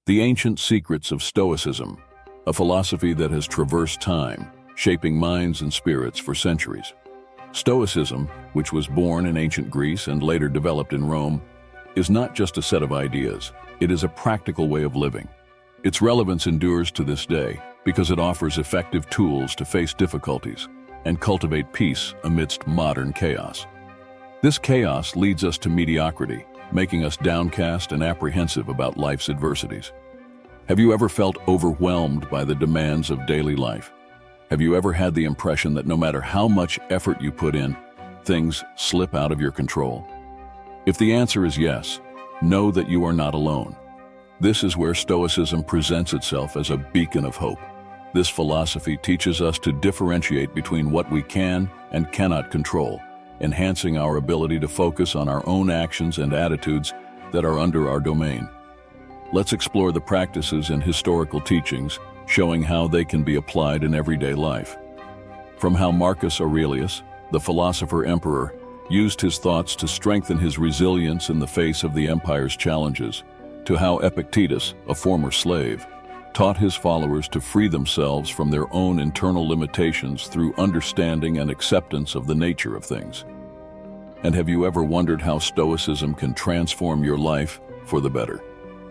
The ancient secrets of Stoicism, a philosophy that has traversed time, shaping minds and spirits for centuries. Stoicism, which was born in ancient Greece and later developed in Rome, is not just a set of ideas, it is a practical way of living. Its relevance endures to this day because it offers effective tools to face difficulties and cultivate peace amidst modern chaos. This chaos leads us to mediocrity, making us downcast and apprehensive about life's adversities. Have you ever felt overwhelmed by the demands of daily life? Have you ever had the impression that no matter how much effort you put in, things slip out of your control? If the answer is yes, know that you are not alone. This is where Stoicism presents itself as a beacon of hope. This philosophy teaches us to differentiate between what we can and cannot control, enhancing our ability to focus on our own actions and attitudes that are under our domain. Let's explore the practices and historical teachings, showing how they can be applied in everyday life. From how Marcus Aurelius, the philosopher-emperor, used his thoughts to strengthen his resilience in the face of the empire's challenges, to how Epictetus, a former slave, taught his followers to free themselves from their own internal limitations through understanding and acceptance of the nature of things. And have you ever wondered how Stoicism can transform your life for the better?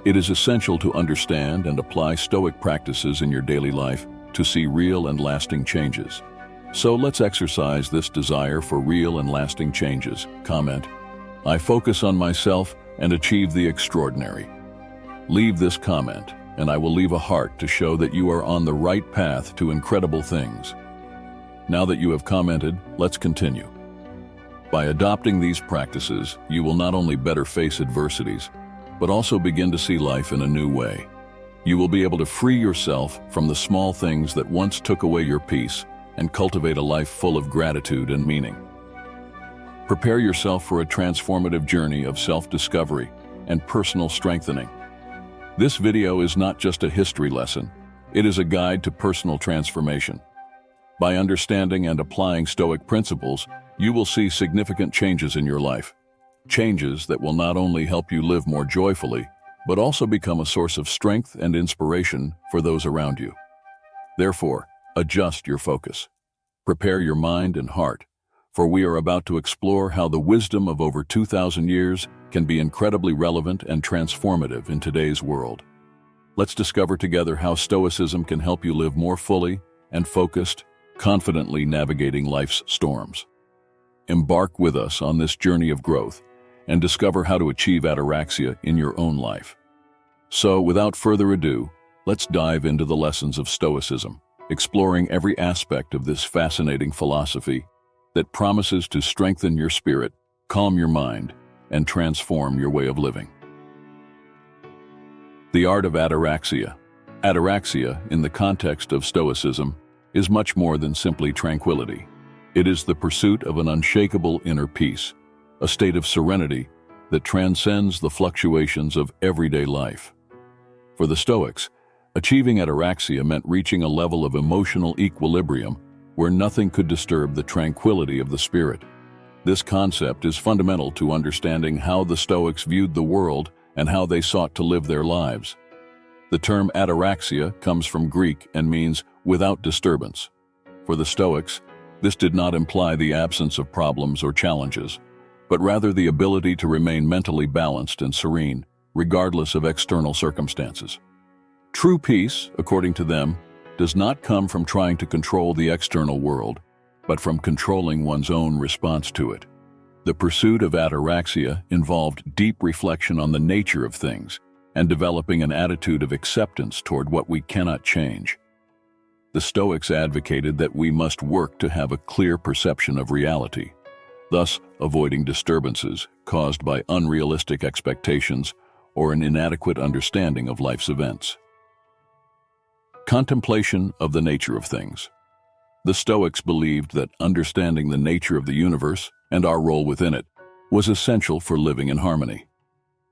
It is essential to understand and apply Stoic practices in your daily life to see real and lasting changes. So let's exercise this desire for real and lasting changes. Comment, I focus on myself and achieve the extraordinary. Leave this comment, and I will leave a heart to show that you are on the right path to incredible things. Now that you have commented, let's continue. By adopting these practices, you will not only better face adversities, but also begin to see life in a new way. You will be able to free yourself from the small things that once took away your peace and cultivate a life full of gratitude and meaning. Prepare yourself for a transformative journey of self-discovery and personal strengthening. This video is not just a history lesson, it is a guide to personal transformation. By understanding and applying Stoic principles, you will see significant changes in your life. Changes that will not only help you live more joyfully, but also become a source of strength and inspiration for those around you. Therefore, adjust your focus. Prepare your mind and heart, for we are about to explore how the wisdom of over 2,000 years can be incredibly relevant and transformative in today's world. Let's discover together how Stoicism can help you live more fully and focused, confidently navigating life's storms. Embark with us on this journey of growth and discover how to achieve ataraxia in your own life. So, without further ado, let's dive into the lessons of Stoicism, exploring every aspect of this fascinating philosophy that promises to strengthen your spirit, calm your mind, and transform your way of living. The art of ataraxia. Ataraxia, in the context of Stoicism, is much more than simply tranquility. It is the pursuit of an unshakable inner peace, a state of serenity that transcends the fluctuations of everyday life. For the Stoics, achieving ataraxia meant reaching a level of emotional equilibrium where nothing could disturb the tranquility of the spirit. This concept is fundamental to understanding how the Stoics viewed the world and how they sought to live their lives. The term ataraxia comes from Greek and means without disturbance. For the Stoics, this did not imply the absence of problems or challenges, but rather the ability to remain mentally balanced and serene, regardless of external circumstances. True peace, according to them, does not come from trying to control the external world, but from controlling one's own response to it. The pursuit of ataraxia involved deep reflection on the nature of things and developing an attitude of acceptance toward what we cannot change. The Stoics advocated that we must work to have a clear perception of reality, thus avoiding disturbances caused by unrealistic expectations or an inadequate understanding of life's events. Contemplation of the nature of things. The Stoics believed that understanding the nature of the universe and our role within it was essential for living in harmony.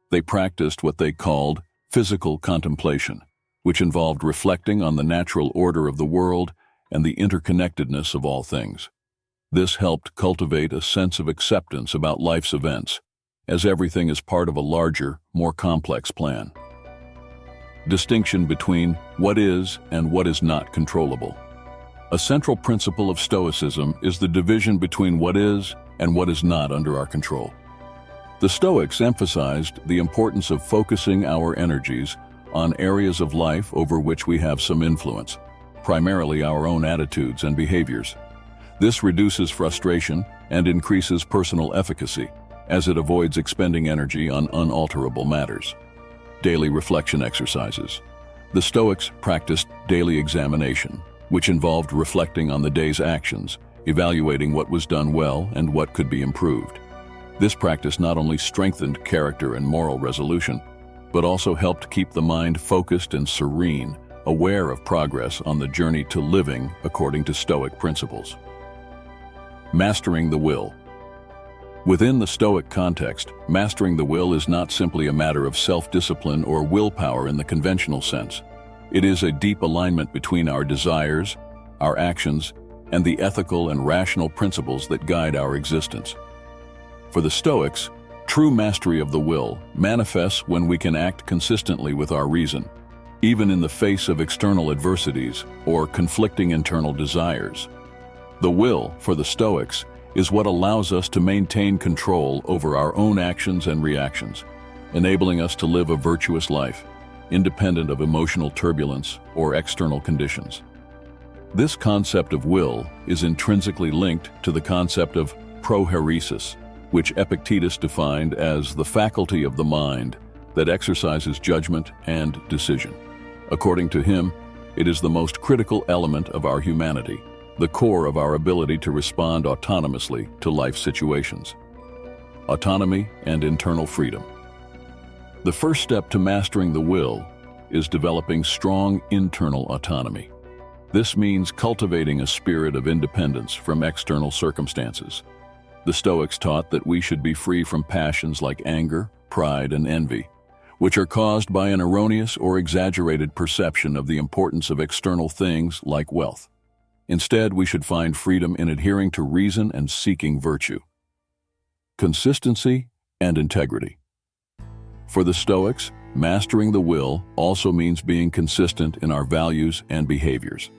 They practiced what they called physical contemplation, which involved reflecting on the natural order of the world and the interconnectedness of all things. This helped cultivate a sense of acceptance about life's events, as everything is part of a larger, more complex plan. distinction between what is and what is not controllable. A central principle of Stoicism is the division between what is and what is not under our control. The Stoics emphasized the importance of focusing our energies on areas of life over which we have some influence, primarily our own attitudes and behaviors. This reduces frustration and increases personal efficacy, as it avoids expending energy on unalterable matters. Daily reflection exercises. The Stoics practiced daily examination, which involved reflecting on the day's actions, evaluating what was done well and what could be improved. This practice not only strengthened character and moral resolution, but also helped keep the mind focused and serene, aware of progress on the journey to living according to Stoic principles. Mastering the will. Within the Stoic context, mastering the will is not simply a matter of self-discipline or willpower in the conventional sense. It is a deep alignment between our desires, our actions, and the ethical and rational principles that guide our existence. For the Stoics, true mastery of the will manifests when we can act consistently with our reason, even in the face of external adversities or conflicting internal desires. The will, for the Stoics, is what allows us to maintain control over our own actions and reactions, enabling us to live a virtuous life, independent of emotional turbulence or external conditions. This concept of will is intrinsically linked to the concept of prohairesis, which Epictetus defined as the faculty of the mind that exercises judgment and decision. According to him, it is the most critical element of our humanity, the core of our ability to respond autonomously to life situations. Autonomy and internal freedom. The first step to mastering the will is developing strong internal autonomy. This means cultivating a spirit of independence from external circumstances. The Stoics taught that we should be free from passions like anger, pride, and envy, which are caused by an erroneous or exaggerated perception of the importance of external things like wealth. Instead, we should find freedom in adhering to reason and seeking virtue. Consistency and integrity. For the Stoics, mastering the will also means being consistent in our values and behaviors.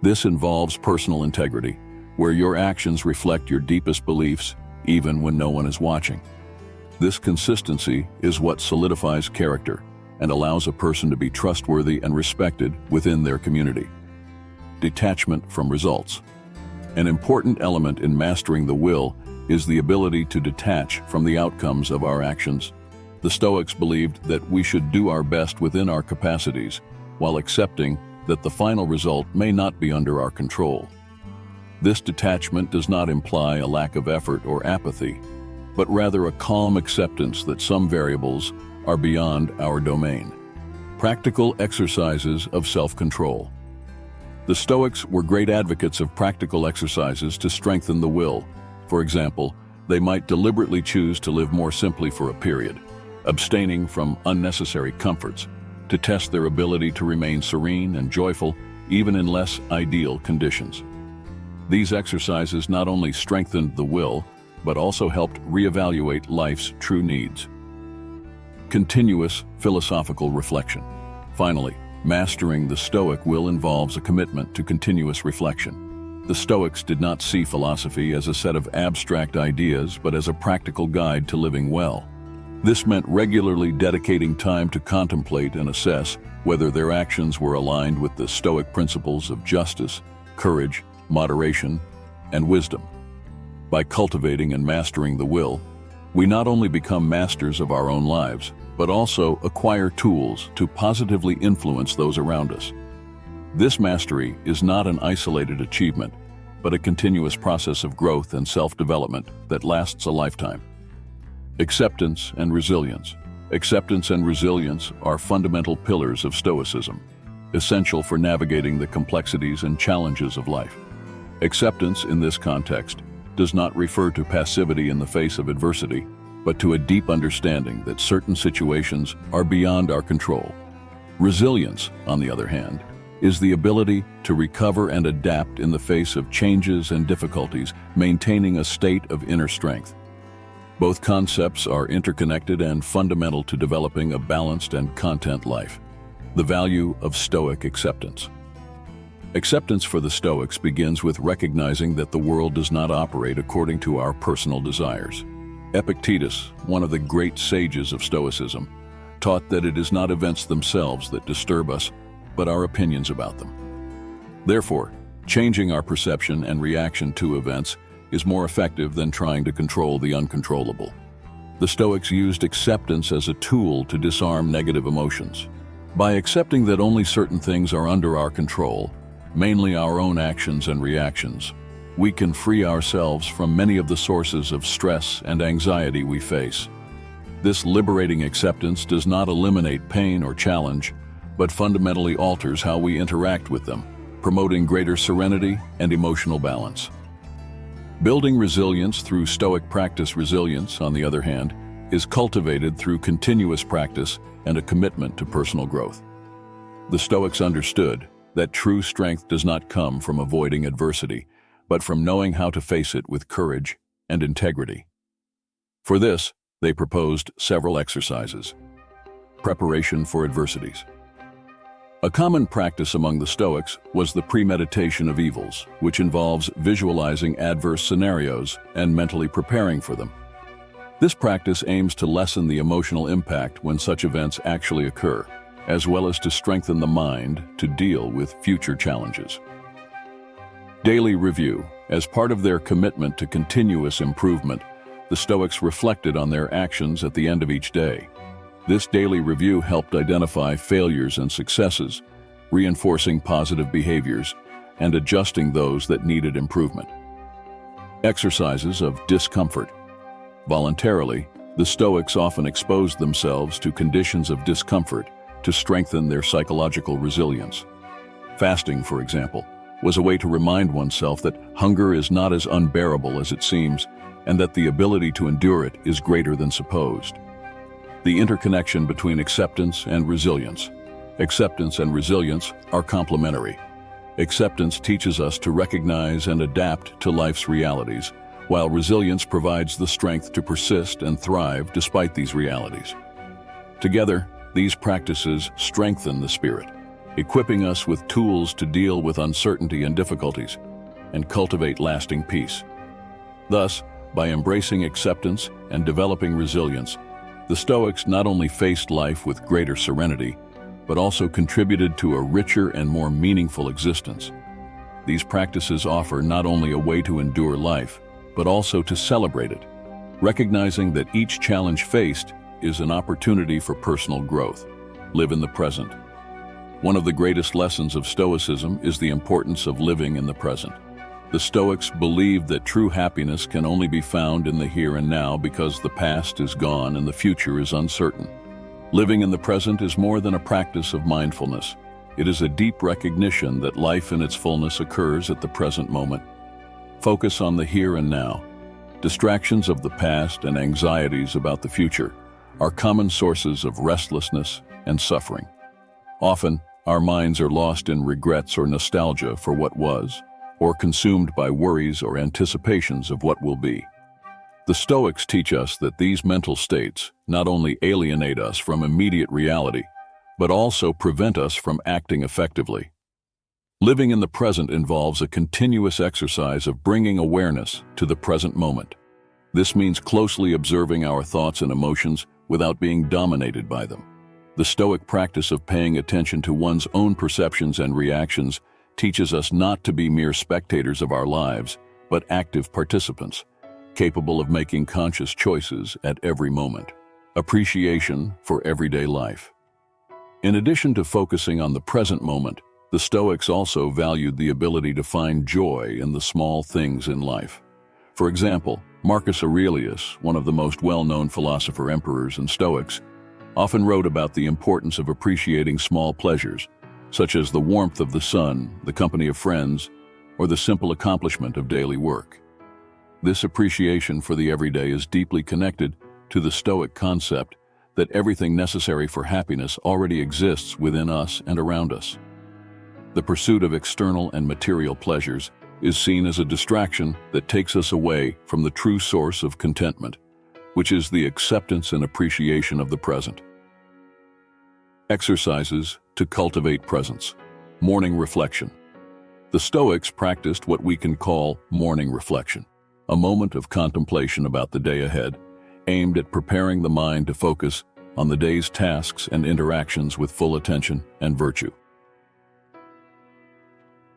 This involves personal integrity, where your actions reflect your deepest beliefs, even when no one is watching. This consistency is what solidifies character and allows a person to be trustworthy and respected within their community. Detachment from results. An important element in mastering the will is the ability to detach from the outcomes of our actions. The Stoics believed that we should do our best within our capacities, while accepting that the final result may not be under our control. This detachment does not imply a lack of effort or apathy, but rather a calm acceptance that some variables are beyond our domain. Practical exercises of self-control. The Stoics were great advocates of practical exercises to strengthen the will. For example, they might deliberately choose to live more simply for a period, abstaining from unnecessary comforts, to test their ability to remain serene and joyful even in less ideal conditions. These exercises not only strengthened the will, but also helped reevaluate life's true needs. Continuous philosophical reflection. Finally, mastering the Stoic will involves a commitment to continuous reflection. The Stoics did not see philosophy as a set of abstract ideas, but as a practical guide to living well. This meant regularly dedicating time to contemplate and assess whether their actions were aligned with the Stoic principles of justice, courage, moderation, and wisdom. By cultivating and mastering the will, we not only become masters of our own lives, but also acquire tools to positively influence those around us. This mastery is not an isolated achievement, but a continuous process of growth and self-development that lasts a lifetime. Acceptance and resilience. Acceptance and resilience are fundamental pillars of Stoicism, essential for navigating the complexities and challenges of life. Acceptance in this context does not refer to passivity in the face of adversity, but to a deep understanding that certain situations are beyond our control. Resilience, on the other hand, is the ability to recover and adapt in the face of changes and difficulties, maintaining a state of inner strength. Both concepts are interconnected and fundamental to developing a balanced and content life. The value of Stoic acceptance. Acceptance for the Stoics begins with recognizing that the world does not operate according to our personal desires. Epictetus, one of the great sages of Stoicism, taught that it is not events themselves that disturb us, but our opinions about them. Therefore, changing our perception and reaction to events is more effective than trying to control the uncontrollable. The Stoics used acceptance as a tool to disarm negative emotions. By accepting that only certain things are under our control, mainly our own actions and reactions, we can free ourselves from many of the sources of stress and anxiety we face. This liberating acceptance does not eliminate pain or challenge, but fundamentally alters how we interact with them, promoting greater serenity and emotional balance. Building resilience through Stoic practice. Resilience, on the other hand, is cultivated through continuous practice and a commitment to personal growth. The Stoics understood that true strength does not come from avoiding adversity, but from knowing how to face it with courage and integrity. For this, they proposed several exercises. Preparation for adversities. A common practice among the Stoics was the premeditation of evils, which involves visualizing adverse scenarios and mentally preparing for them. This practice aims to lessen the emotional impact when such events actually occur, as well as to strengthen the mind to deal with future challenges. Daily review. As part of their commitment to continuous improvement, the Stoics reflected on their actions at the end of each day. This daily review helped identify failures and successes, reinforcing positive behaviors and adjusting those that needed improvement. Exercises of discomfort. Voluntarily, the Stoics often exposed themselves to conditions of discomfort to strengthen their psychological resilience. Fasting, for example, was a way to remind oneself that hunger is not as unbearable as it seems, and that the ability to endure it is greater than supposed. The interconnection between acceptance and resilience. Acceptance and resilience are complementary. Acceptance teaches us to recognize and adapt to life's realities, while resilience provides the strength to persist and thrive despite these realities. Together, these practices strengthen the spirit, equipping us with tools to deal with uncertainty and difficulties, and cultivate lasting peace. Thus, by embracing acceptance and developing resilience, the Stoics not only faced life with greater serenity, but also contributed to a richer and more meaningful existence. These practices offer not only a way to endure life, but also to celebrate it, recognizing that each challenge faced is an opportunity for personal growth. Live in the present. One of the greatest lessons of Stoicism is the importance of living in the present. The Stoics believed that true happiness can only be found in the here and now because the past is gone and the future is uncertain. Living in the present is more than a practice of mindfulness. It is a deep recognition that life in its fullness occurs at the present moment. Focus on the here and now. Distractions of the past and anxieties about the future are common sources of restlessness and suffering. Often, our minds are lost in regrets or nostalgia for what was, or consumed by worries or anticipations of what will be. The Stoics teach us that these mental states not only alienate us from immediate reality, but also prevent us from acting effectively. Living in the present involves a continuous exercise of bringing awareness to the present moment. This means closely observing our thoughts and emotions without being dominated by them. The Stoic practice of paying attention to one's own perceptions and reactions teaches us not to be mere spectators of our lives, but active participants, capable of making conscious choices at every moment. Appreciation for everyday life. In addition to focusing on the present moment, the Stoics also valued the ability to find joy in the small things in life. For example, Marcus Aurelius, one of the most well-known philosopher-emperors and Stoics, often wrote about the importance of appreciating small pleasures, such as the warmth of the sun, the company of friends, or the simple accomplishment of daily work. This appreciation for the everyday is deeply connected to the Stoic concept that everything necessary for happiness already exists within us and around us. The pursuit of external and material pleasures is seen as a distraction that takes us away from the true source of contentment, which is the acceptance and appreciation of the present. Exercises to cultivate presence. Morning reflection. The Stoics practiced what we can call morning reflection, a moment of contemplation about the day ahead, aimed at preparing the mind to focus on the day's tasks and interactions with full attention and virtue.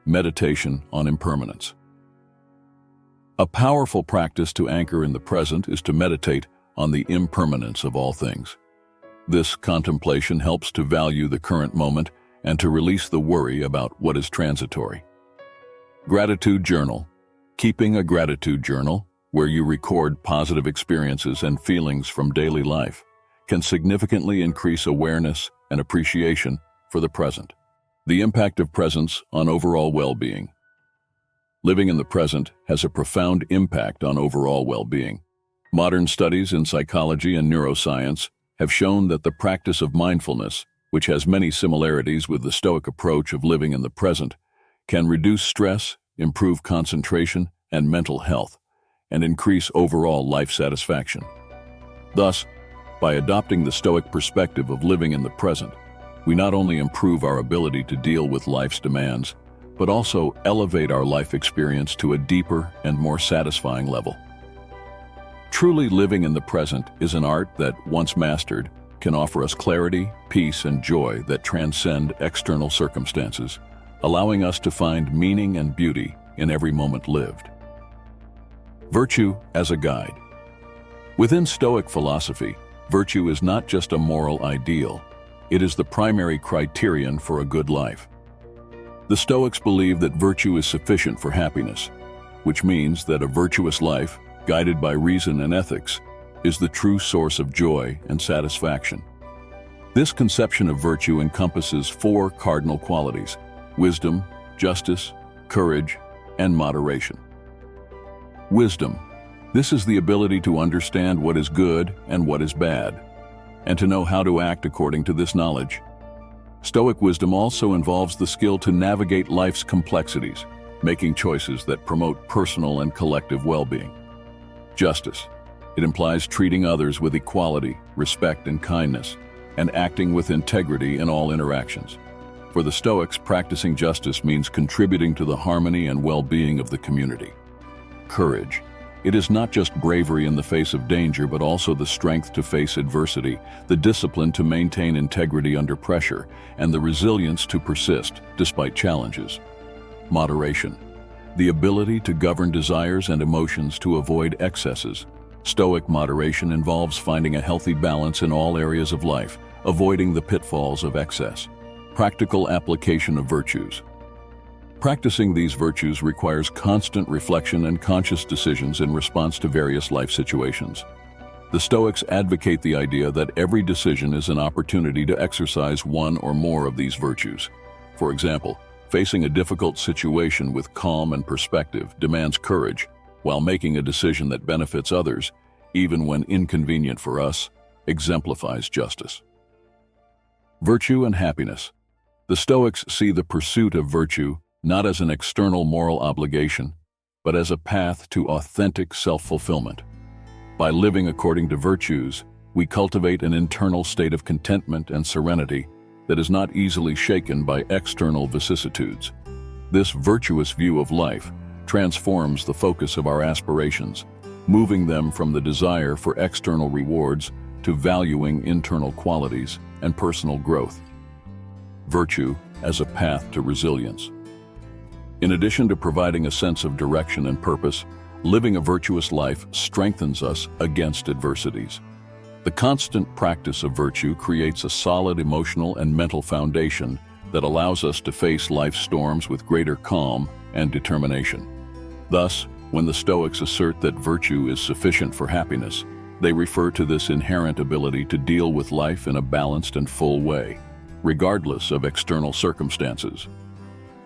Meditation on impermanence. A powerful practice to anchor in the present is to meditate on the impermanence of all things. This contemplation helps to value the current moment and to release the worry about what is transitory. Gratitude journal. Keeping a gratitude journal, where you record positive experiences and feelings from daily life, can significantly increase awareness and appreciation for the present. The impact of presence on overall well-being. Living in the present has a profound impact on overall well-being. Modern studies in psychology and neuroscience have shown that the practice of mindfulness, which has many similarities with the Stoic approach of living in the present, can reduce stress, improve concentration and mental health, and increase overall life satisfaction. Thus, by adopting the Stoic perspective of living in the present, we not only improve our ability to deal with life's demands, but also elevate our life experience to a deeper and more satisfying level. Truly living in the present is an art that, once mastered, can offer us clarity, peace, and joy that transcend external circumstances, allowing us to find meaning and beauty in every moment lived. Virtue as a guide. Within Stoic philosophy, virtue is not just a moral ideal, it is the primary criterion for a good life. The Stoics believe that virtue is sufficient for happiness, which means that a virtuous life, guided by reason and ethics, is the true source of joy and satisfaction. This conception of virtue encompasses 4 cardinal qualities: wisdom, justice, courage, and moderation. Wisdom. This is the ability to understand what is good and what is bad, and to know how to act according to this knowledge. Stoic wisdom also involves the skill to navigate life's complexities, making choices that promote personal and collective well-being. Justice. It implies treating others with equality, respect, and kindness, and acting with integrity in all interactions. For the Stoics, practicing justice means contributing to the harmony and well-being of the community. Courage. It is not just bravery in the face of danger, but also the strength to face adversity, the discipline to maintain integrity under pressure, and the resilience to persist despite challenges. Moderation. The ability to govern desires and emotions to avoid excesses. Stoic moderation involves finding a healthy balance in all areas of life, avoiding the pitfalls of excess. Practical application of virtues. Practicing these virtues requires constant reflection and conscious decisions in response to various life situations. The Stoics advocate the idea that every decision is an opportunity to exercise one or more of these virtues. For example, facing a difficult situation with calm and perspective demands courage, while making a decision that benefits others, even when inconvenient for us, exemplifies justice. Virtue and happiness. The Stoics see the pursuit of virtue not as an external moral obligation, but as a path to authentic self-fulfillment. By living according to virtues, we cultivate an internal state of contentment and serenity that is not easily shaken by external vicissitudes. This virtuous view of life transforms the focus of our aspirations, moving them from the desire for external rewards to valuing internal qualities and personal growth. Virtue as a path to resilience. In addition to providing a sense of direction and purpose, living a virtuous life strengthens us against adversities. The constant practice of virtue creates a solid emotional and mental foundation that allows us to face life's storms with greater calm and determination. Thus, when the Stoics assert that virtue is sufficient for happiness, they refer to this inherent ability to deal with life in a balanced and full way, regardless of external circumstances.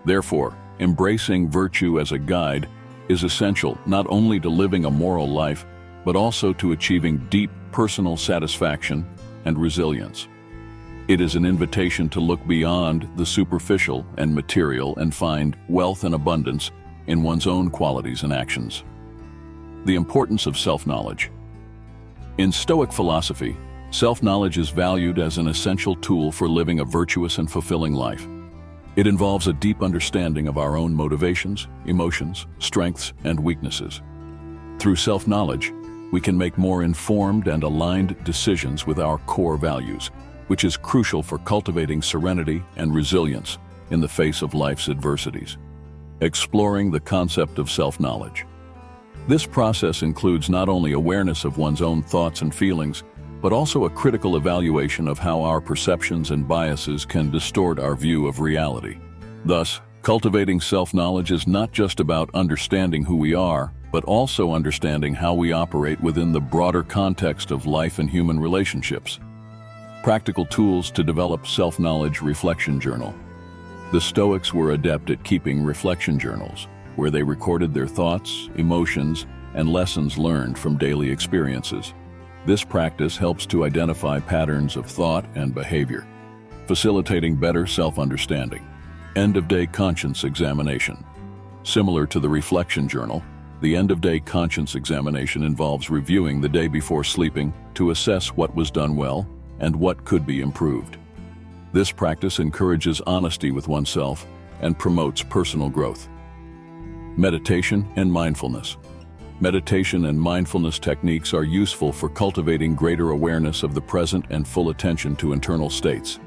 Therefore, embracing virtue as a guide is essential not only to living a moral life, but also to achieving deep personal satisfaction and resilience. It is an invitation to look beyond the superficial and material and find wealth and abundance in one's own qualities and actions. The importance of self-knowledge. In Stoic philosophy, Self-knowledge is valued as an essential tool for living a virtuous and fulfilling life. It involves a deep understanding of our own motivations, emotions, strengths, and weaknesses. Through self-knowledge, we can make more informed and aligned decisions with our core values, which is crucial for cultivating serenity and resilience in the face of life's adversities. Exploring the concept of self-knowledge. This process includes not only awareness of one's own thoughts and feelings, but also a critical evaluation of how our perceptions and biases can distort our view of reality. Thus, cultivating self-knowledge is not just about understanding who we are, but also understanding how we operate within the broader context of life and human relationships. Practical tools to develop self-knowledge reflection journal. The Stoics were adept at keeping reflection journals, where they recorded their thoughts, emotions, and lessons learned from daily experiences. This practice helps to identify patterns of thought and behavior, facilitating better self-understanding. End-of-day conscience examination. Similar to the reflection journal, the end-of-day conscience examination involves reviewing the day before sleeping to assess what was done well and what could be improved. This practice encourages honesty with oneself and promotes personal growth. Meditation and mindfulness. Meditation and mindfulness techniques are useful for cultivating greater awareness of the present and full attention to internal states.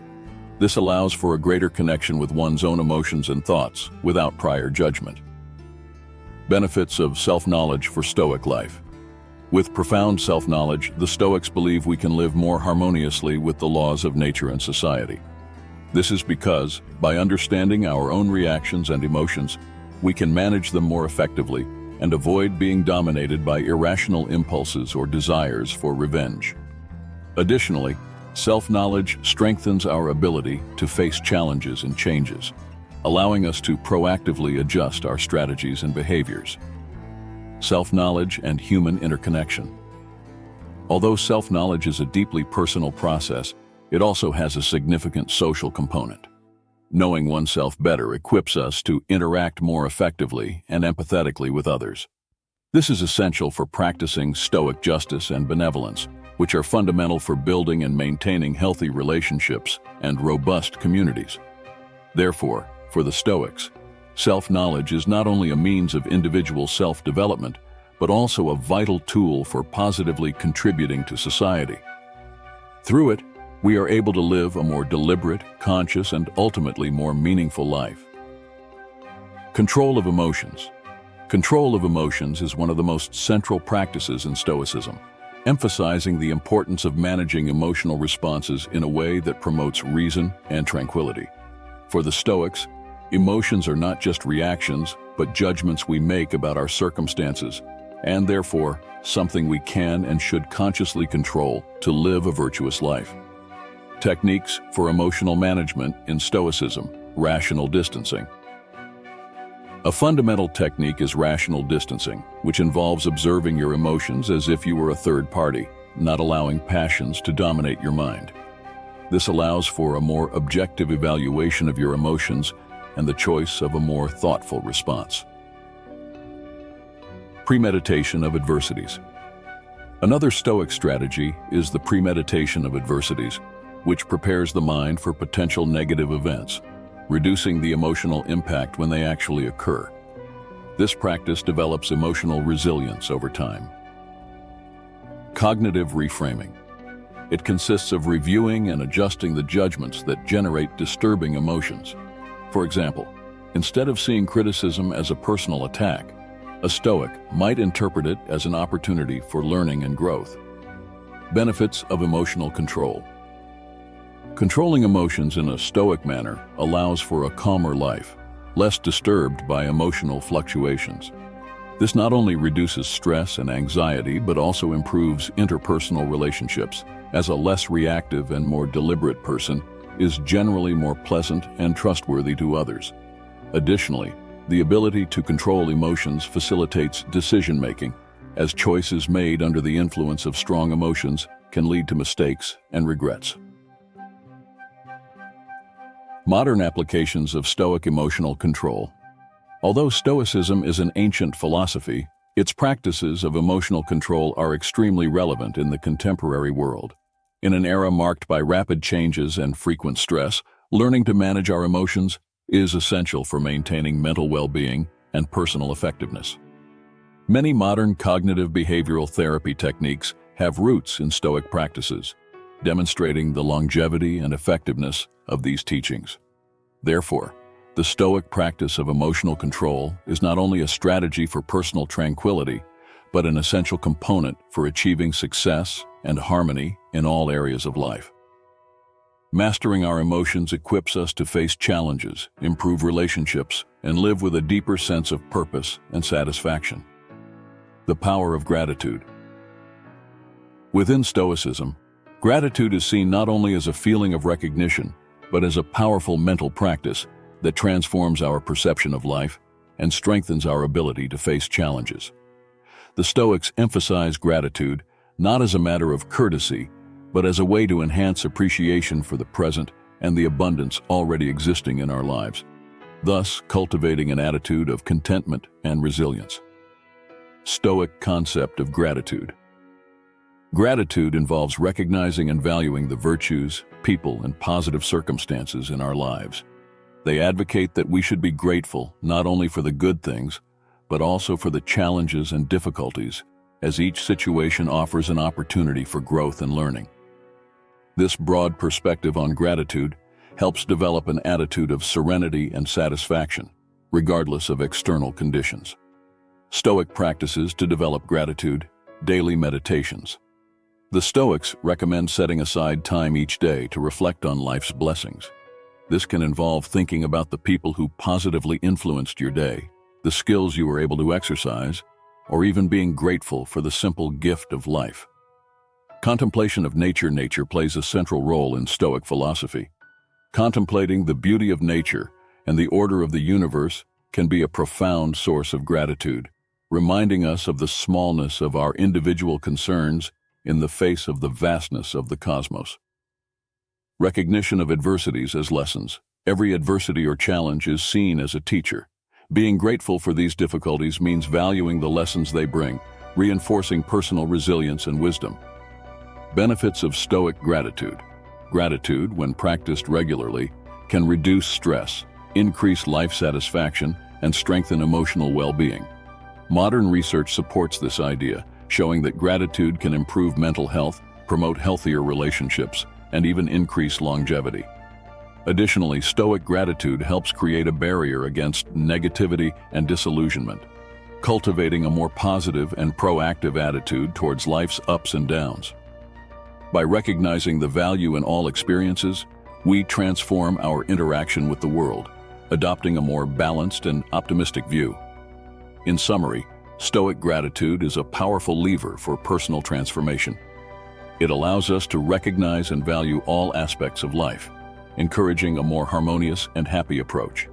This allows for a greater connection with one's own emotions and thoughts without prior judgment. Benefits of self-knowledge for Stoic life. With profound self-knowledge, the Stoics believe we can live more harmoniously with the laws of nature and society. This is because, by understanding our own reactions and emotions, we can manage them more effectively and avoid being dominated by irrational impulses or desires for revenge. Additionally, self-knowledge strengthens our ability to face challenges and changes, allowing us to proactively adjust our strategies and behaviors. Self-knowledge and human interconnection. Although self-knowledge is a deeply personal process, it also has a significant social component. Knowing oneself better equips us to interact more effectively and empathetically with others. This is essential for practicing Stoic justice and benevolence, which are fundamental for building and maintaining healthy relationships and robust communities. Therefore, for the Stoics, self-knowledge is not only a means of individual self-development, but also a vital tool for positively contributing to society. Through it, we are able to live a more deliberate, conscious, and ultimately more meaningful life. Control of emotions. Control of emotions is one of the most central practices in Stoicism, emphasizing the importance of managing emotional responses in a way that promotes reason and tranquility. For the Stoics, emotions are not just reactions, but judgments we make about our circumstances, and therefore, something we can and should consciously control to live a virtuous life. Techniques for emotional management in Stoicism. Rational distancing. A fundamental technique is rational distancing, which involves observing your emotions as if you were a third party, not allowing passions to dominate your mind. This allows for a more objective evaluation of your emotions and the choice of a more thoughtful response. Premeditation of adversities. Another Stoic strategy is the premeditation of adversities, which prepares the mind for potential negative events, reducing the emotional impact when they actually occur. This practice develops emotional resilience over time. Cognitive reframing. It consists of reviewing and adjusting the judgments that generate disturbing emotions. For example, instead of seeing criticism as a personal attack, a Stoic might interpret it as an opportunity for learning and growth. Benefits of emotional control. Controlling emotions in a Stoic manner allows for a calmer life, less disturbed by emotional fluctuations. This not only reduces stress and anxiety, but also improves interpersonal relationships, as a less reactive and more deliberate person is generally more pleasant and trustworthy to others. Additionally, the ability to control emotions facilitates decision-making, as choices made under the influence of strong emotions can lead to mistakes and regrets. Modern applications of Stoic emotional control. Although Stoicism is an ancient philosophy, its practices of emotional control are extremely relevant in the contemporary world. In an era marked by rapid changes and frequent stress, learning to manage our emotions is essential for maintaining mental well-being and personal effectiveness. Many modern cognitive behavioral therapy techniques have roots in Stoic practices, demonstrating the longevity and effectiveness of these teachings. Therefore, the Stoic practice of emotional control is not only a strategy for personal tranquility, but an essential component for achieving success and harmony in all areas of life. Mastering our emotions equips us to face challenges, improve relationships, and live with a deeper sense of purpose and satisfaction. The power of gratitude. Within Stoicism, gratitude is seen not only as a feeling of recognition, but as a powerful mental practice that transforms our perception of life and strengthens our ability to face challenges. The Stoics emphasize gratitude not as a matter of courtesy, but as a way to enhance appreciation for the present and the abundance already existing in our lives, thus cultivating an attitude of contentment and resilience. Stoic concept of gratitude. Gratitude involves recognizing and valuing the virtues, people, and positive circumstances in our lives. They advocate that we should be grateful not only for the good things, but also for the challenges and difficulties, as each situation offers an opportunity for growth and learning. This broad perspective on gratitude helps develop an attitude of serenity and satisfaction, regardless of external conditions. Stoic practices to develop gratitude. Daily meditations. The Stoics recommend setting aside time each day to reflect on life's blessings. This can involve thinking about the people who positively influenced your day, the skills you were able to exercise, or even being grateful for the simple gift of life. Contemplation of nature. Nature plays a central role in Stoic philosophy. Contemplating the beauty of nature and the order of the universe can be a profound source of gratitude, reminding us of the smallness of our individual concerns in the face of the vastness of the cosmos. Recognition of adversities as lessons. Every adversity or challenge is seen as a teacher. Being grateful for these difficulties means valuing the lessons they bring, reinforcing personal resilience and wisdom. Benefits of Stoic gratitude. Gratitude, when practiced regularly, can reduce stress, increase life satisfaction, and strengthen emotional well-being. Modern research supports this idea, showing that gratitude can improve mental health, promote healthier relationships, and even increase longevity. Additionally, Stoic gratitude helps create a barrier against negativity and disillusionment, cultivating a more positive and proactive attitude towards life's ups and downs. By recognizing the value in all experiences, we transform our interaction with the world, adopting a more balanced and optimistic view. In summary, Stoic gratitude is a powerful lever for personal transformation. It allows us to recognize and value all aspects of life, encouraging a more harmonious and happy approach.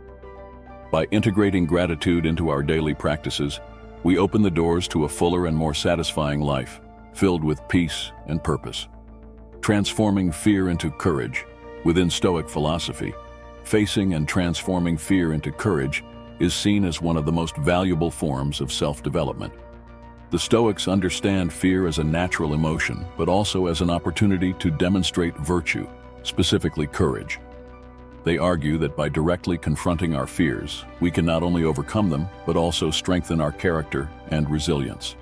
By integrating gratitude into our daily practices, we open the doors to a fuller and more satisfying life, filled with peace and purpose. Transforming fear into courage. Within Stoic philosophy, facing and transforming fear into courage is seen as one of the most valuable forms of self-development. The Stoics understand fear as a natural emotion, but also as an opportunity to demonstrate virtue, specifically courage. They argue that by directly confronting our fears, we can not only overcome them, but also strengthen our character and resilience.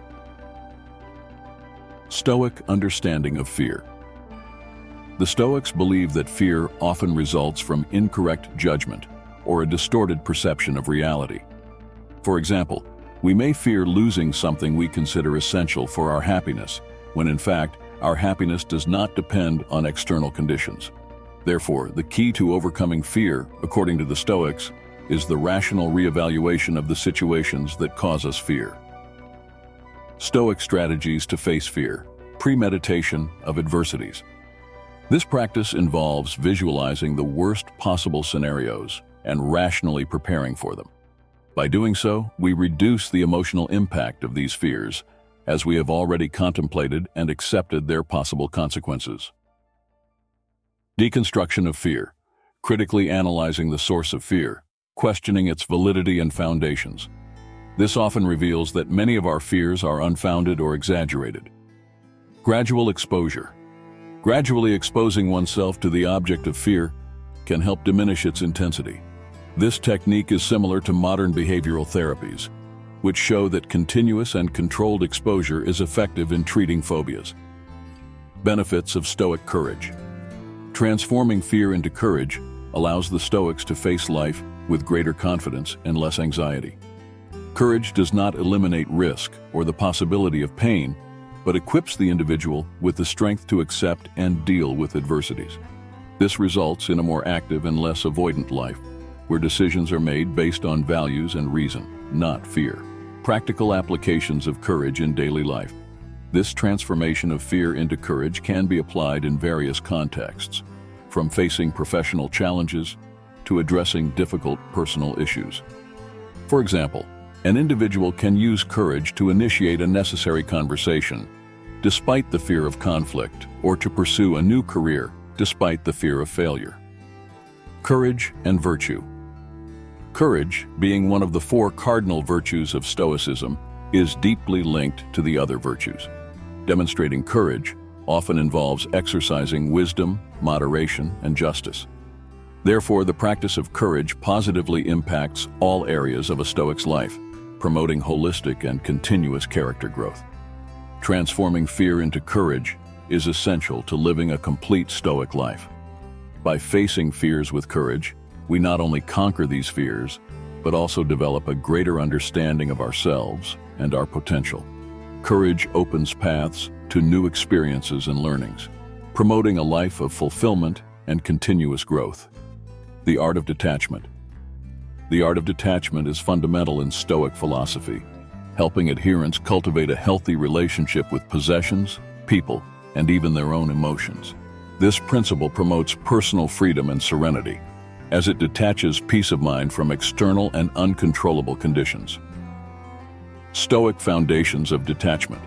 Stoic understanding of fear. The Stoics believe that fear often results from incorrect judgment or a distorted perception of reality. For example, we may fear losing something we consider essential for our happiness, when in fact, our happiness does not depend on external conditions. Therefore, the key to overcoming fear, according to the Stoics, is the rational reevaluation of the situations that cause us fear. Stoic strategies to face fear. Premeditation of adversities. This practice involves visualizing the worst possible scenarios and rationally preparing for them. By doing so, we reduce the emotional impact of these fears, as we have already contemplated and accepted their possible consequences. Deconstruction of fear. Critically analyzing the source of fear, questioning its validity and foundations. This often reveals that many of our fears are unfounded or exaggerated. Gradual exposure. Gradually exposing oneself to the object of fear can help diminish its intensity. This technique is similar to modern behavioral therapies, which show that continuous and controlled exposure is effective in treating phobias. Benefits of Stoic courage. Transforming fear into courage allows the Stoics to face life with greater confidence and less anxiety. Courage does not eliminate risk or the possibility of pain, but equips the individual with the strength to accept and deal with adversities. This results in a more active and less avoidant life, where decisions are made based on values and reason, not fear. Practical applications of courage in daily life. This transformation of fear into courage can be applied in various contexts, from facing professional challenges to addressing difficult personal issues. For example, an individual can use courage to initiate a necessary conversation, despite the fear of conflict, or to pursue a new career, despite the fear of failure. Courage and virtue. Courage, being one of the 4 cardinal virtues of Stoicism, is deeply linked to the other virtues. Demonstrating courage often involves exercising wisdom, moderation, and justice. Therefore, the practice of courage positively impacts all areas of a Stoic's life, promoting holistic and continuous character growth. Transforming fear into courage is essential to living a complete Stoic life. By facing fears with courage, we not only conquer these fears, but also develop a greater understanding of ourselves and our potential. Courage opens paths to new experiences and learnings, promoting a life of fulfillment and continuous growth. The art of detachment. The art of detachment is fundamental in Stoic philosophy, helping adherents cultivate a healthy relationship with possessions, people, and even their own emotions. This principle promotes personal freedom and serenity, as it detaches peace of mind from external and uncontrollable conditions. Stoic foundations of detachment.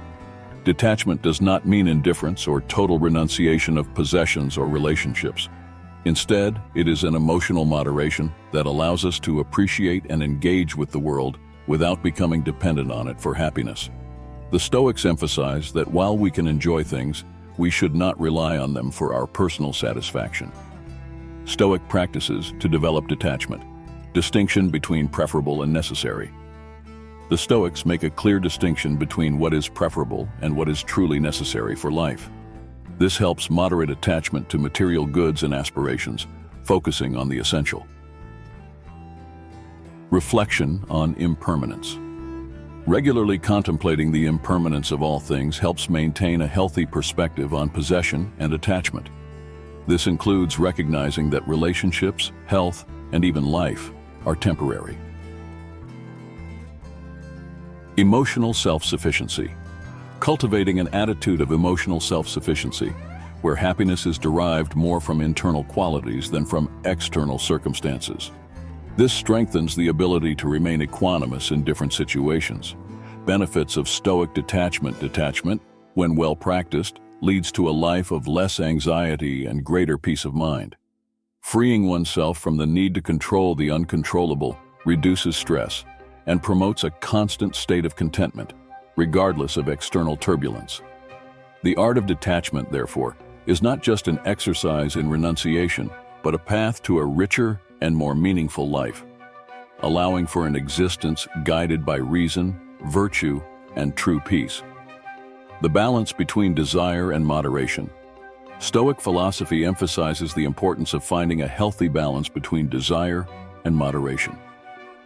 Detachment does not mean indifference or total renunciation of possessions or relationships. Instead, it is an emotional moderation that allows us to appreciate and engage with the world without becoming dependent on it for happiness. The Stoics emphasize that while we can enjoy things, we should not rely on them for our personal satisfaction. Stoic practices to develop detachment. Distinction between preferable and necessary. The Stoics make a clear distinction between what is preferable and what is truly necessary for life. This helps moderate attachment to material goods and aspirations, focusing on the essential. Reflection on impermanence. Regularly contemplating the impermanence of all things helps maintain a healthy perspective on possession and attachment. This includes recognizing that relationships, health, and even life are temporary. Emotional self-sufficiency. Cultivating an attitude of emotional self-sufficiency, where happiness is derived more from internal qualities than from external circumstances. This strengthens the ability to remain equanimous in different situations. Benefits of Stoic detachment. Detachment, when well practiced, leads to a life of less anxiety and greater peace of mind. Freeing oneself from the need to control the uncontrollable reduces stress and promotes a constant state of contentment, regardless of external turbulence. The art of detachment, therefore, is not just an exercise in renunciation, but a path to a richer and more meaningful life, allowing for an existence guided by reason, virtue, and true peace. The balance between desire and moderation. Stoic philosophy emphasizes the importance of finding a healthy balance between desire and moderation.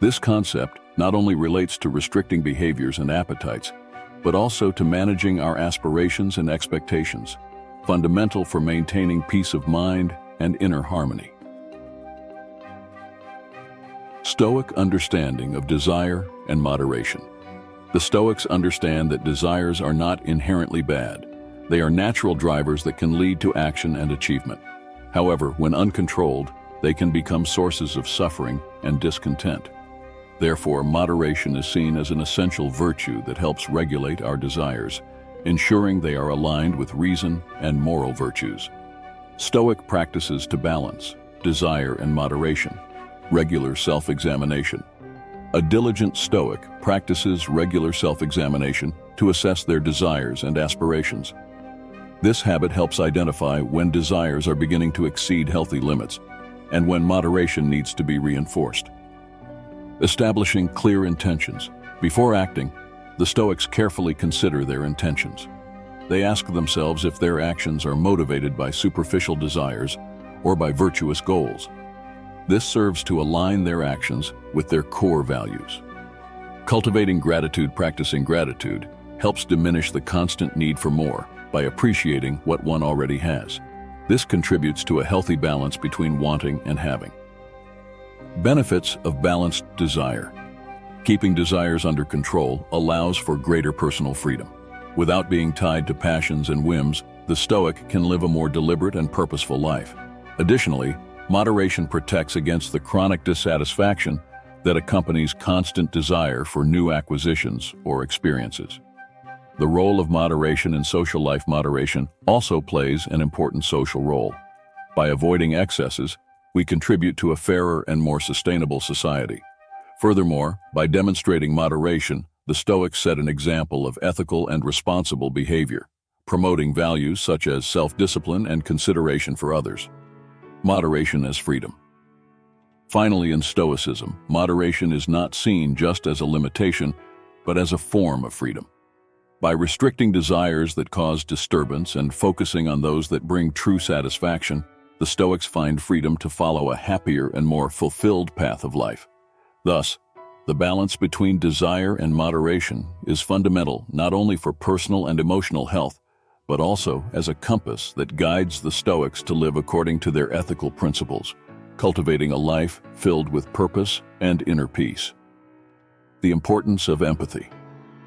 This concept not only relates to restricting behaviors and appetites, but also to managing our aspirations and expectations, fundamental for maintaining peace of mind and inner harmony. Stoic understanding of desire and moderation. The Stoics understand that desires are not inherently bad. They are natural drivers that can lead to action and achievement. However, when uncontrolled, they can become sources of suffering and discontent. Therefore, moderation is seen as an essential virtue that helps regulate our desires, ensuring they are aligned with reason and moral virtues. Stoic practices to balance desire and moderation. Regular self-examination. A diligent Stoic practices regular self-examination to assess their desires and aspirations. This habit helps identify when desires are beginning to exceed healthy limits and when moderation needs to be reinforced. Establishing clear intentions. Before acting, the Stoics carefully consider their intentions. They ask themselves if their actions are motivated by superficial desires or by virtuous goals. This serves to align their actions with their core values. Cultivating gratitude. Practicing gratitude helps diminish the constant need for more by appreciating what one already has. This contributes to a healthy balance between wanting and having. Benefits of balanced desire. Keeping desires under control allows for greater personal freedom. Without being tied to passions and whims, the Stoic can live a more deliberate and purposeful life. Additionally, moderation protects against the chronic dissatisfaction that accompanies constant desire for new acquisitions or experiences. The role of moderation in social life. Moderation also plays an important social role. By avoiding excesses, we contribute to a fairer and more sustainable society. Furthermore, by demonstrating moderation, the Stoics set an example of ethical and responsible behavior, promoting values such as self-discipline and consideration for others. Moderation as freedom. Finally, in Stoicism, moderation is not seen just as a limitation, but as a form of freedom. By restricting desires that cause disturbance and focusing on those that bring true satisfaction, the Stoics find freedom to follow a happier and more fulfilled path of life. Thus, the balance between desire and moderation is fundamental not only for personal and emotional health, but also as a compass that guides the Stoics to live according to their ethical principles, cultivating a life filled with purpose and inner peace. The importance of empathy.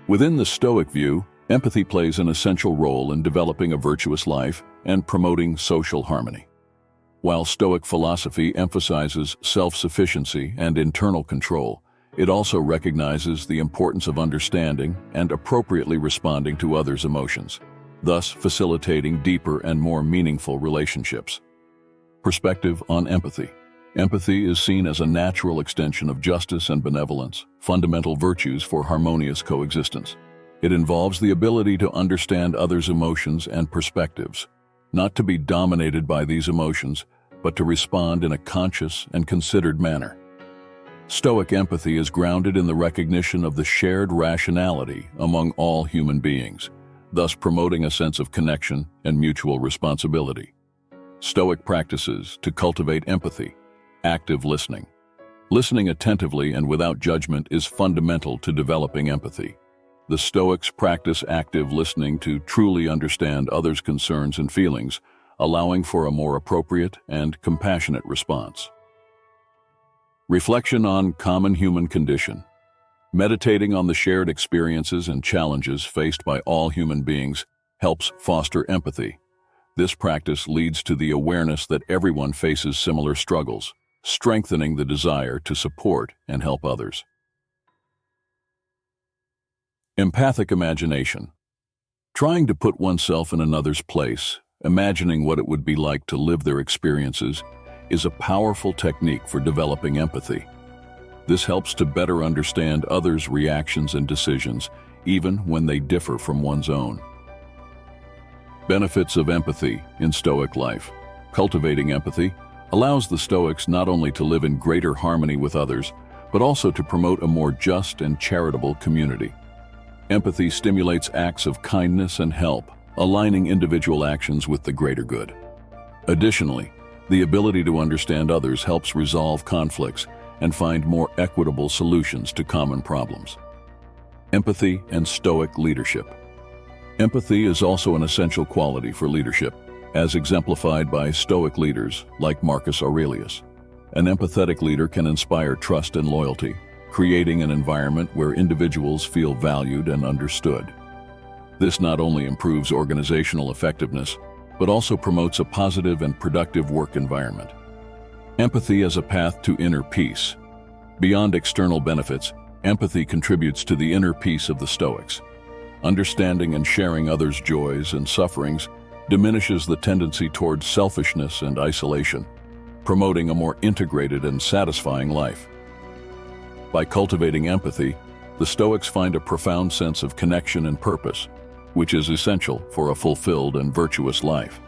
Within the Stoic view, empathy plays an essential role in developing a virtuous life and promoting social harmony. While Stoic philosophy emphasizes self-sufficiency and internal control, it also recognizes the importance of understanding and appropriately responding to others' emotions, thus facilitating deeper and more meaningful relationships. Perspective on empathy. Empathy is seen as a natural extension of justice and benevolence, fundamental virtues for harmonious coexistence. It involves the ability to understand others' emotions and perspectives, not to be dominated by these emotions, but to respond in a conscious and considered manner. Stoic empathy is grounded in the recognition of the shared rationality among all human beings, thus promoting a sense of connection and mutual responsibility. Stoic practices to cultivate empathy. Active listening. Listening attentively and without judgment is fundamental to developing empathy. The Stoics practice active listening to truly understand others' concerns and feelings, allowing for a more appropriate and compassionate response. Reflection on common human condition. Meditating on the shared experiences and challenges faced by all human beings helps foster empathy. This practice leads to the awareness that everyone faces similar struggles, strengthening the desire to support and help others. Empathic imagination. Trying to put oneself in another's place, imagining what it would be like to live their experiences, is a powerful technique for developing empathy. This helps to better understand others' reactions and decisions, even when they differ from one's own. Benefits of empathy in Stoic life. Cultivating empathy allows the Stoics not only to live in greater harmony with others, but also to promote a more just and charitable community. Empathy stimulates acts of kindness and help, aligning individual actions with the greater good. Additionally, the ability to understand others helps resolve conflicts and find more equitable solutions to common problems. Empathy and Stoic leadership. Empathy is also an essential quality for leadership, as exemplified by Stoic leaders like Marcus Aurelius. An empathetic leader can inspire trust and loyalty, creating an environment where individuals feel valued and understood. This not only improves organizational effectiveness, but also promotes a positive and productive work environment. Empathy as a path to inner peace. Beyond external benefits, empathy contributes to the inner peace of the Stoics. Understanding and sharing others' joys and sufferings diminishes the tendency towards selfishness and isolation, promoting a more integrated and satisfying life. By cultivating empathy, the Stoics find a profound sense of connection and purpose, which is essential for a fulfilled and virtuous life.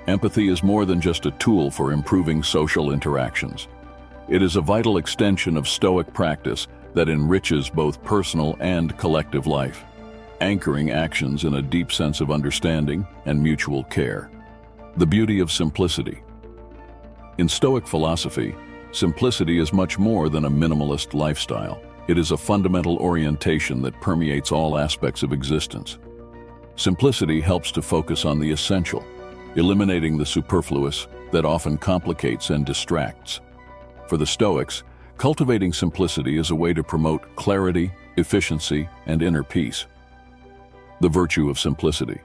Empathy is more than just a tool for improving social interactions. It is a vital extension of Stoic practice that enriches both personal and collective life, anchoring actions in a deep sense of understanding and mutual care. The beauty of simplicity. In Stoic philosophy, simplicity is much more than a minimalist lifestyle. It is a fundamental orientation that permeates all aspects of existence. Simplicity helps to focus on the essential, eliminating the superfluous that often complicates and distracts. For the Stoics, cultivating simplicity is a way to promote clarity, efficiency, and inner peace. The virtue of simplicity.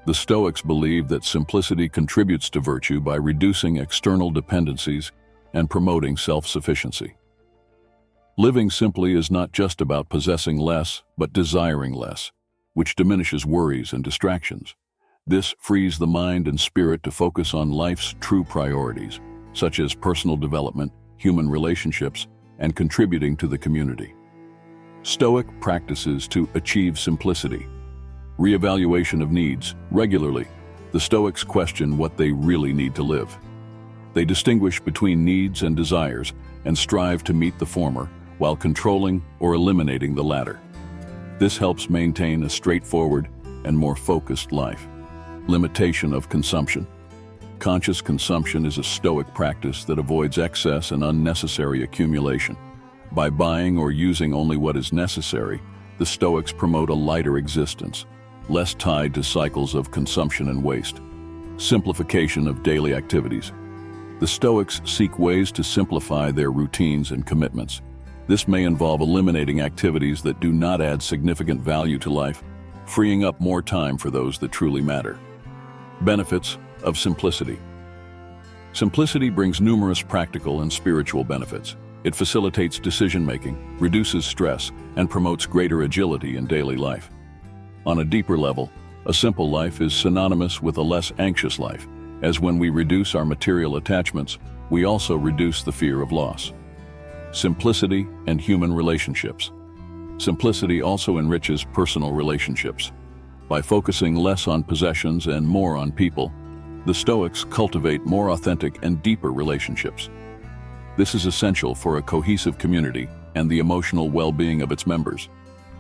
The Stoics believe that simplicity contributes to virtue by reducing external dependencies and promoting self-sufficiency. Living simply is not just about possessing less, but desiring less, which diminishes worries and distractions. This frees the mind and spirit to focus on life's true priorities, such as personal development, human relationships, and contributing to the community. Stoic practices to achieve simplicity. Reevaluation of needs. Regularly, the Stoics question what they really need to live. They distinguish between needs and desires and strive to meet the former while controlling or eliminating the latter. This helps maintain a straightforward and more focused life. Limitation of consumption. Conscious consumption is a Stoic practice that avoids excess and unnecessary accumulation. By buying or using only what is necessary, the Stoics promote a lighter existence, less tied to cycles of consumption and waste. Simplification of daily activities. The Stoics seek ways to simplify their routines and commitments. This may involve eliminating activities that do not add significant value to life, freeing up more time for those that truly matter. Benefits of simplicity. Simplicity brings numerous practical and spiritual benefits. It facilitates decision-making, reduces stress, and promotes greater agility in daily life. On a deeper level, a simple life is synonymous with a less anxious life, as when we reduce our material attachments, we also reduce the fear of loss. Simplicity and human relationships. Simplicity also enriches personal relationships. By focusing less on possessions and more on people, the Stoics cultivate more authentic and deeper relationships. This is essential for a cohesive community and the emotional well-being of its members.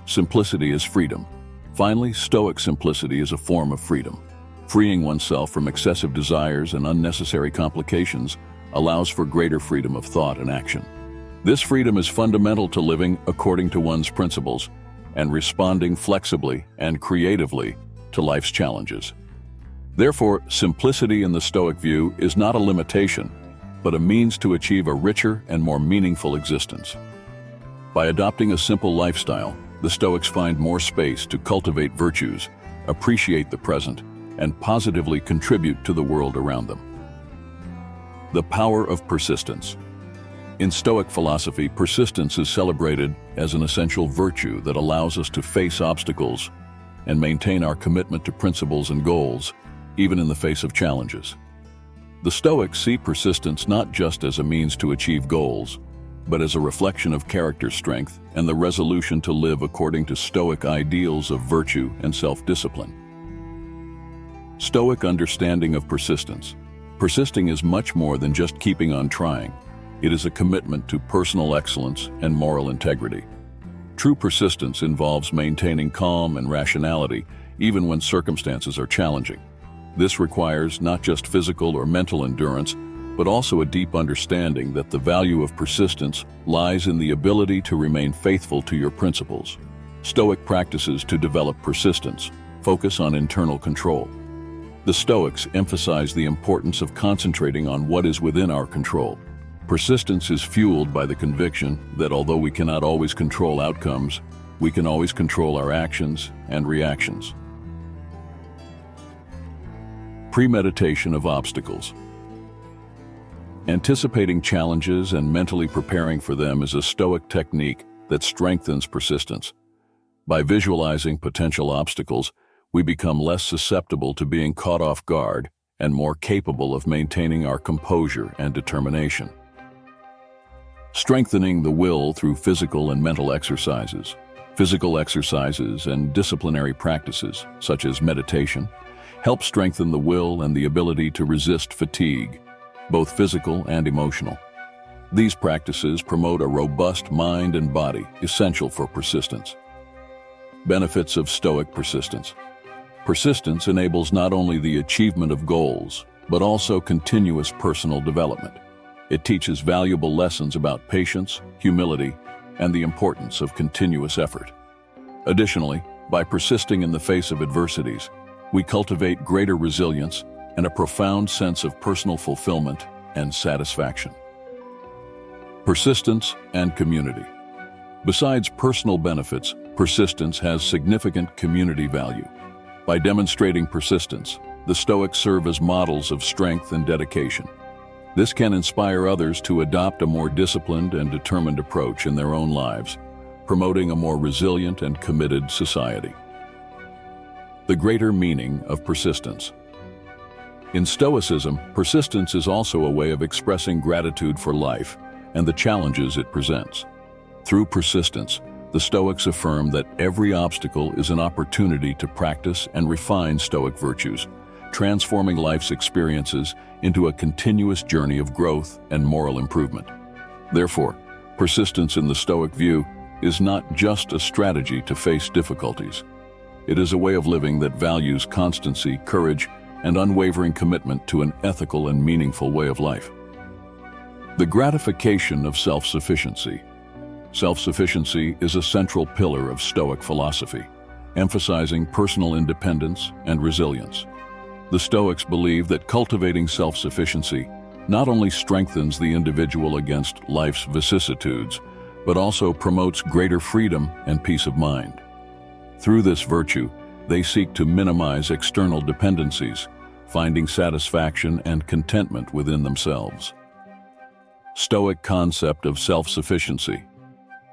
Simplicity is freedom. Finally, Stoic simplicity is a form of freedom. Freeing oneself from excessive desires and unnecessary complications allows for greater freedom of thought and action. This freedom is fundamental to living according to one's principles and responding flexibly and creatively to life's challenges. Therefore, simplicity in the Stoic view is not a limitation, but a means to achieve a richer and more meaningful existence. By adopting a simple lifestyle, the Stoics find more space to cultivate virtues, appreciate the present, and positively contribute to the world around them. The power of persistence. In Stoic philosophy, persistence is celebrated as an essential virtue that allows us to face obstacles and maintain our commitment to principles and goals, even in the face of challenges. The Stoics see persistence not just as a means to achieve goals, but as a reflection of character strength and the resolution to live according to Stoic ideals of virtue and self-discipline. Stoic understanding of persistence. Persisting is much more than just keeping on trying. It is a commitment to personal excellence and moral integrity. True persistence involves maintaining calm and rationality even when circumstances are challenging. This requires not just physical or mental endurance, but also a deep understanding that the value of persistence lies in the ability to remain faithful to your principles. Stoic practices to develop persistence focus on internal control. The Stoics emphasize the importance of concentrating on what is within our control. Persistence is fueled by the conviction that although we cannot always control outcomes, we can always control our actions and reactions. Premeditation of obstacles. Anticipating challenges and mentally preparing for them is a Stoic technique that strengthens persistence. By visualizing potential obstacles, we become less susceptible to being caught off guard and more capable of maintaining our composure and determination. Strengthening the will through physical and mental exercises. Physical exercises and disciplinary practices, such as meditation, help strengthen the will and the ability to resist fatigue, both physical and emotional. These practices promote a robust mind and body, essential for persistence. Benefits of Stoic persistence. Persistence enables not only the achievement of goals, but also continuous personal development. It teaches valuable lessons about patience, humility, and the importance of continuous effort. Additionally, by persisting in the face of adversities, we cultivate greater resilience and a profound sense of personal fulfillment and satisfaction. Persistence and community. Besides personal benefits, persistence has significant community value. By demonstrating persistence, the Stoics serve as models of strength and dedication. This can inspire others to adopt a more disciplined and determined approach in their own lives, promoting a more resilient and committed society. The greater meaning of persistence. In Stoicism, persistence is also a way of expressing gratitude for life and the challenges it presents. Through persistence, the Stoics affirm that every obstacle is an opportunity to practice and refine Stoic virtues, transforming life's experiences into a continuous journey of growth and moral improvement. Therefore, persistence in the Stoic view is not just a strategy to face difficulties. It is a way of living that values constancy, courage, and unwavering commitment to an ethical and meaningful way of life. The gratification of self-sufficiency. Self-sufficiency is a central pillar of Stoic philosophy, emphasizing personal independence and resilience. The Stoics believe that cultivating self-sufficiency not only strengthens the individual against life's vicissitudes, but also promotes greater freedom and peace of mind. Through this virtue, they seek to minimize external dependencies, finding satisfaction and contentment within themselves. Stoic concept of self-sufficiency.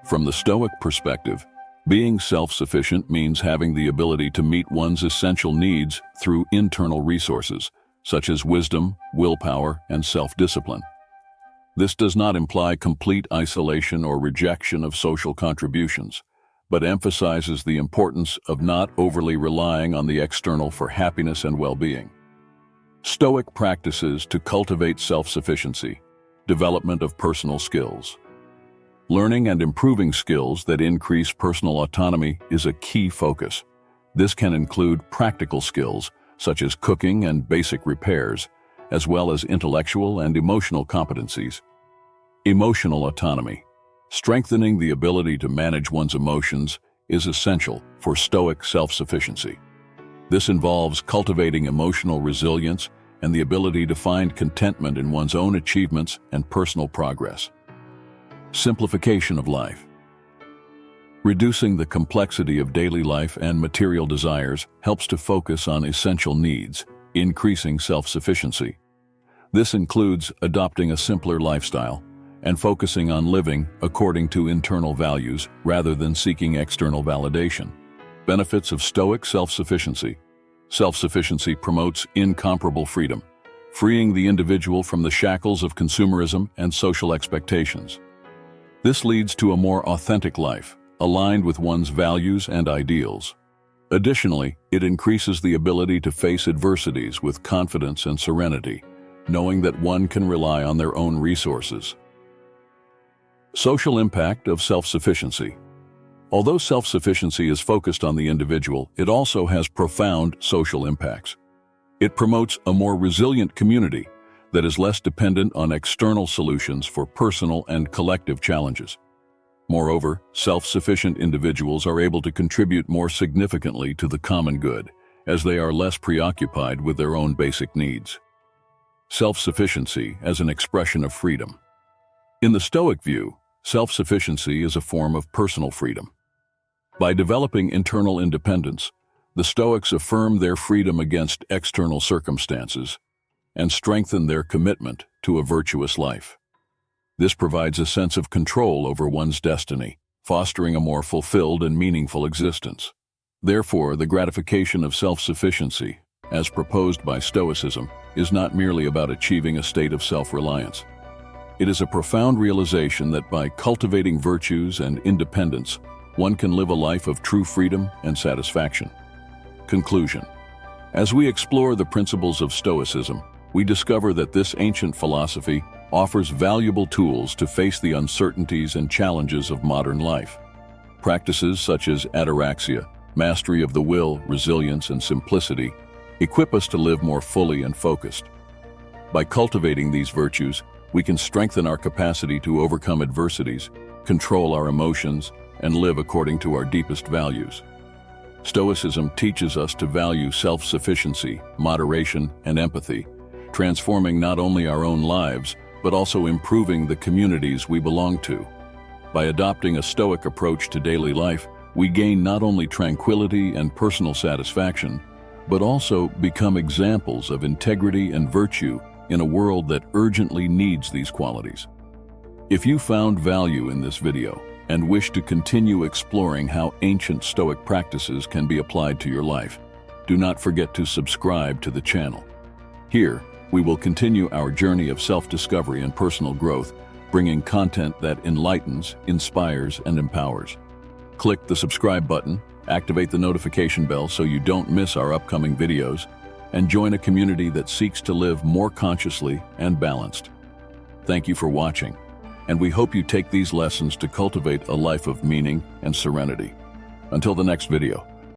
From the Stoic perspective, being self-sufficient means having the ability to meet one's essential needs through internal resources, such as wisdom, willpower, and self-discipline. This does not imply complete isolation or rejection of social contributions, but emphasizes the importance of not overly relying on the external for happiness and well-being. Stoic practices to cultivate self-sufficiency. Development of personal skills. Learning and improving skills that increase personal autonomy is a key focus. This can include practical skills, such as cooking and basic repairs, as well as intellectual and emotional competencies. Emotional autonomy. Strengthening the ability to manage one's emotions is essential for Stoic self-sufficiency. This involves cultivating emotional resilience and the ability to find contentment in one's own achievements and personal progress. Simplification of life. Reducing the complexity of daily life and material desires helps to focus on essential needs, increasing self-sufficiency. This includes adopting a simpler lifestyle and focusing on living according to internal values rather than seeking external validation. Benefits of Stoic self-sufficiency. Self-sufficiency promotes incomparable freedom, freeing the individual from the shackles of consumerism and social expectations. This leads to a more authentic life, aligned with one's values and ideals. Additionally, it increases the ability to face adversities with confidence and serenity, knowing that one can rely on their own resources. Social impact of self-sufficiency. Although self-sufficiency is focused on the individual, it also has profound social impacts. It promotes a more resilient community that is less dependent on external solutions for personal and collective challenges. Moreover, self-sufficient individuals are able to contribute more significantly to the common good, as they are less preoccupied with their own basic needs. Self-sufficiency as an expression of freedom. In the Stoic view, self-sufficiency is a form of personal freedom. By developing internal independence, the Stoics affirm their freedom against external circumstances and strengthen their commitment to a virtuous life. This provides a sense of control over one's destiny, fostering a more fulfilled and meaningful existence. Therefore, the gratification of self-sufficiency, as proposed by Stoicism, is not merely about achieving a state of self-reliance. It is a profound realization that by cultivating virtues and independence, one can live a life of true freedom and satisfaction. Conclusion. As we explore the principles of Stoicism, we discover that this ancient philosophy offers valuable tools to face the uncertainties and challenges of modern life. Practices such as ataraxia, mastery of the will, resilience, and simplicity equip us to live more fully and focused. By cultivating these virtues, we can strengthen our capacity to overcome adversities, control our emotions, and live according to our deepest values. Stoicism teaches us to value self-sufficiency, moderation, and empathy, transforming not only our own lives, but also improving the communities we belong to. By adopting a Stoic approach to daily life, we gain not only tranquility and personal satisfaction, but also become examples of integrity and virtue in a world that urgently needs these qualities. If you found value in this video and wish to continue exploring how ancient Stoic practices can be applied to your life, do not forget to subscribe to the channel. Here, we will continue our journey of self-discovery and personal growth, bringing content that enlightens, inspires, and empowers. Click the subscribe button, activate the notification bell so you don't miss our upcoming videos, and join a community that seeks to live more consciously and balanced. Thank you for watching, and we hope you take these lessons to cultivate a life of meaning and serenity. Until the next video.